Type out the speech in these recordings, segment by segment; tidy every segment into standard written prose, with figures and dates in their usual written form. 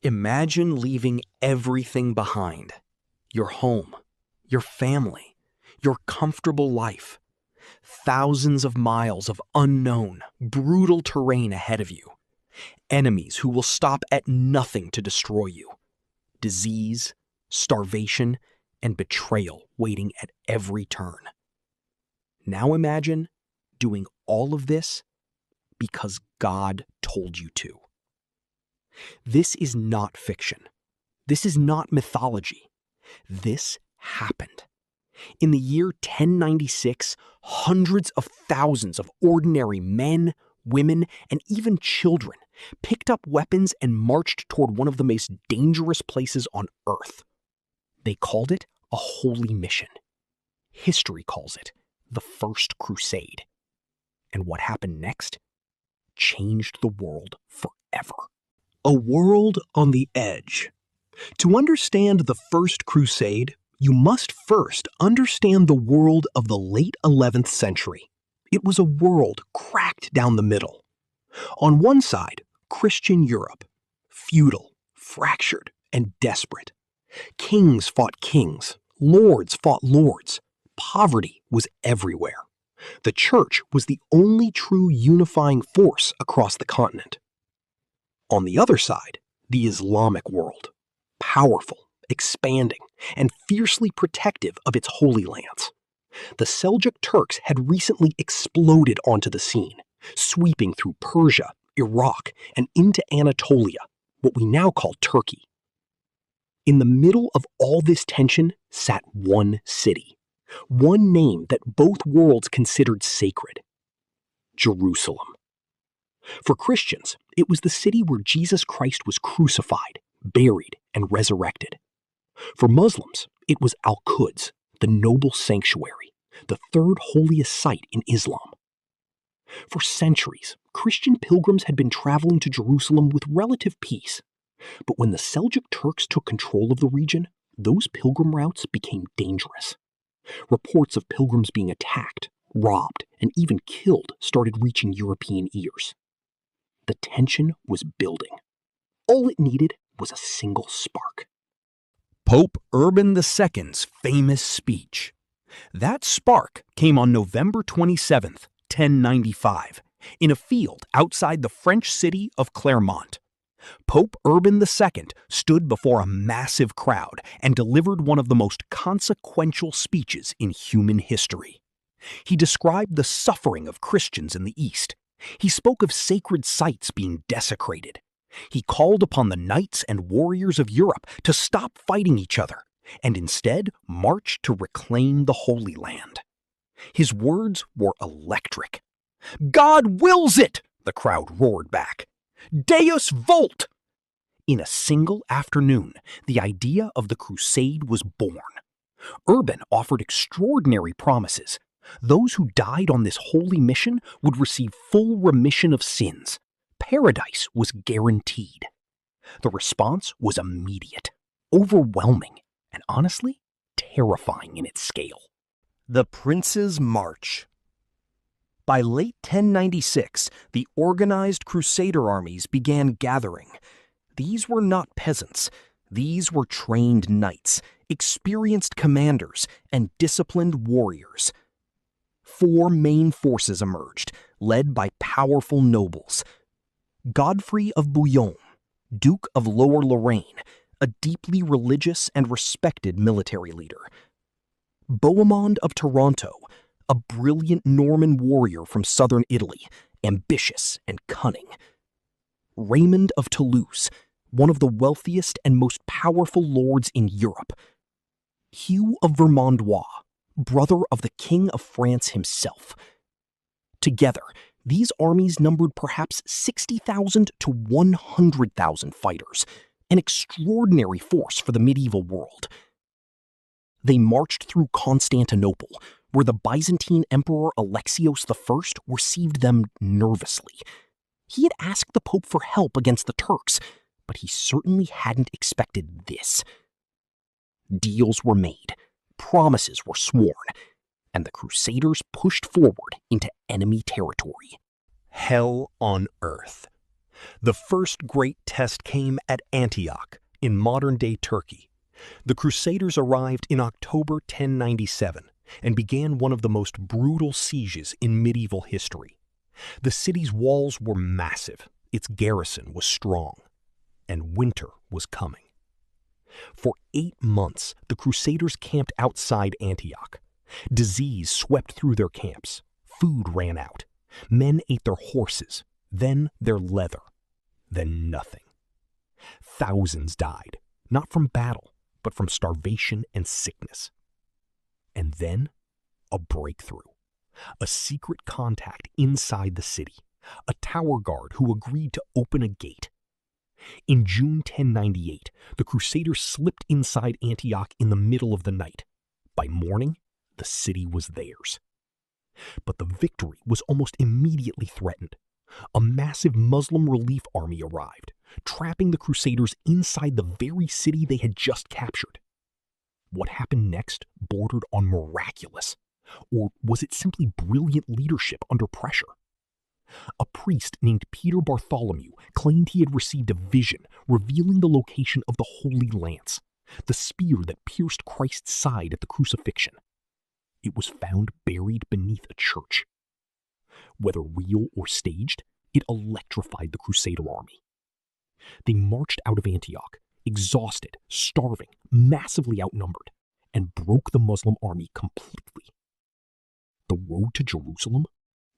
Imagine leaving everything behind. Your home, your family, your comfortable life. Thousands of miles of unknown, brutal terrain ahead of you. Enemies who will stop at nothing to destroy you. Disease, starvation, and betrayal waiting at every turn. Now imagine doing all of this because God told you to. This is not fiction. This is not mythology. This happened. In the year 1096, hundreds of thousands of ordinary men, women, and even children picked up weapons and marched toward one of the most dangerous places on earth. They called it a holy mission. History calls it the First Crusade. And what happened next changed the world forever. A world on the edge. To understand the First Crusade, you must first understand the world of the late 11th century. It was a world cracked down the middle. On one side, Christian Europe, feudal, fractured, and desperate. Kings fought kings, lords fought lords. Poverty was everywhere. The church was the only true unifying force across the continent. On the other side, the Islamic world, powerful, expanding, and fiercely protective of its holy lands. The Seljuk Turks had recently exploded onto the scene, sweeping through Persia, Iraq, and into Anatolia, what we now call Turkey. In the middle of all this tension sat one city, one name that both worlds considered sacred: Jerusalem. For Christians, it was the city where Jesus Christ was crucified, buried, and resurrected. For Muslims, it was Al-Quds, the noble sanctuary, the third holiest site in Islam. For centuries, Christian pilgrims had been traveling to Jerusalem with relative peace. But when the Seljuk Turks took control of the region, those pilgrim routes became dangerous. Reports of pilgrims being attacked, robbed, and even killed started reaching European ears. The tension was building. All it needed was a single spark. Pope Urban II's famous speech. That spark came on November 27th, 1095, in a field outside the French city of Clermont. Pope Urban II stood before a massive crowd and delivered one of the most consequential speeches in human history. He described the suffering of Christians in the East. He spoke of sacred sites being desecrated. He called upon the knights and warriors of Europe to stop fighting each other and instead march to reclaim the Holy Land. His words were electric. "God wills it!" the crowd roared back. "Deus vult!" In a single afternoon, the idea of the crusade was born. Urban offered extraordinary promises. Those who died on this holy mission would receive full remission of sins. Paradise was guaranteed. The response was immediate, overwhelming, and honestly, terrifying in its scale. The Prince's March. By late 1096, the organized Crusader armies began gathering. These were not peasants. These were trained knights, experienced commanders, and disciplined warriors. 4 main forces emerged, led by powerful nobles. Godfrey of Bouillon, Duke of Lower Lorraine, a deeply religious and respected military leader. Bohemond of Taranto, a brilliant Norman warrior from southern Italy, ambitious and cunning. Raymond of Toulouse, one of the wealthiest and most powerful lords in Europe. Hugh of Vermandois, brother of the King of France himself. Together, these armies numbered perhaps 60,000 to 100,000 fighters, an extraordinary force for the medieval world. They marched through Constantinople, where the Byzantine Emperor Alexios I received them nervously. He had asked the Pope for help against the Turks, but he certainly hadn't expected this. Deals were made, promises were sworn, and the Crusaders pushed forward into enemy territory. Hell on earth. The first great test came at Antioch, in modern-day Turkey. The Crusaders arrived in October 1097 and began one of the most brutal sieges in medieval history. The city's walls were massive, its garrison was strong, and winter was coming. For 8 months, the Crusaders camped outside Antioch. Disease swept through their camps. Food ran out. Men ate their horses, then their leather, then nothing. Thousands died, not from battle, but from starvation and sickness. And then, a breakthrough. A secret contact inside the city, a tower guard who agreed to open a gate. In June 1098, the Crusaders slipped inside Antioch in the middle of the night. By morning, the city was theirs. But the victory was almost immediately threatened. A massive Muslim relief army arrived, trapping the Crusaders inside the very city they had just captured. What happened next bordered on miraculous, or was it simply brilliant leadership under pressure? A priest named Peter Bartholomew claimed he had received a vision revealing the location of the Holy Lance, the spear that pierced Christ's side at the crucifixion. It was found buried beneath a church. Whether real or staged, it electrified the Crusader army. They marched out of Antioch, exhausted, starving, massively outnumbered, and broke the Muslim army completely. The road to Jerusalem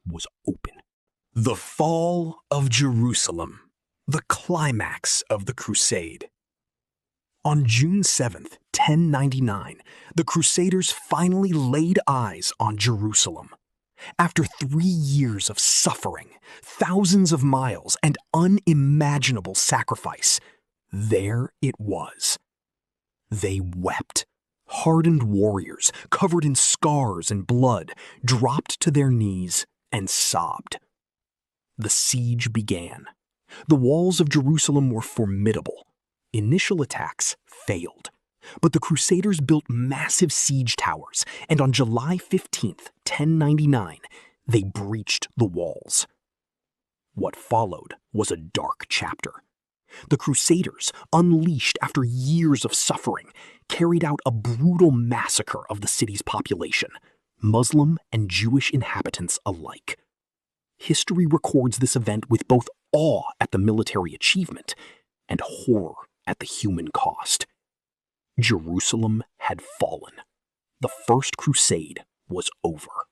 was open. The fall of Jerusalem, the climax of the crusade. On June 7th, 1099, the Crusaders finally laid eyes on Jerusalem. After 3 years of suffering, thousands of miles, and unimaginable sacrifice, there it was. They wept. Hardened warriors, covered in scars and blood, dropped to their knees and sobbed. The siege began. The walls of Jerusalem were formidable. Initial attacks failed, but the Crusaders built massive siege towers, and on July 15th, 1099, they breached the walls. What followed was a dark chapter. The Crusaders, unleashed after years of suffering, carried out a brutal massacre of the city's population, Muslim and Jewish inhabitants alike. History records this event with both awe at the military achievement and horror at the human cost. Jerusalem had fallen. The First Crusade was over.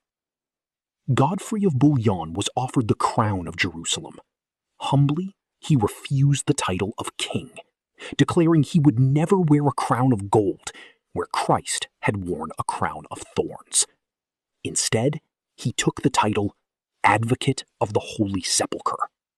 Godfrey of Bouillon was offered the crown of Jerusalem. Humbly, he refused the title of king, declaring he would never wear a crown of gold where Christ had worn a crown of thorns. Instead, he took the title Advocate of the Holy Sepulchre.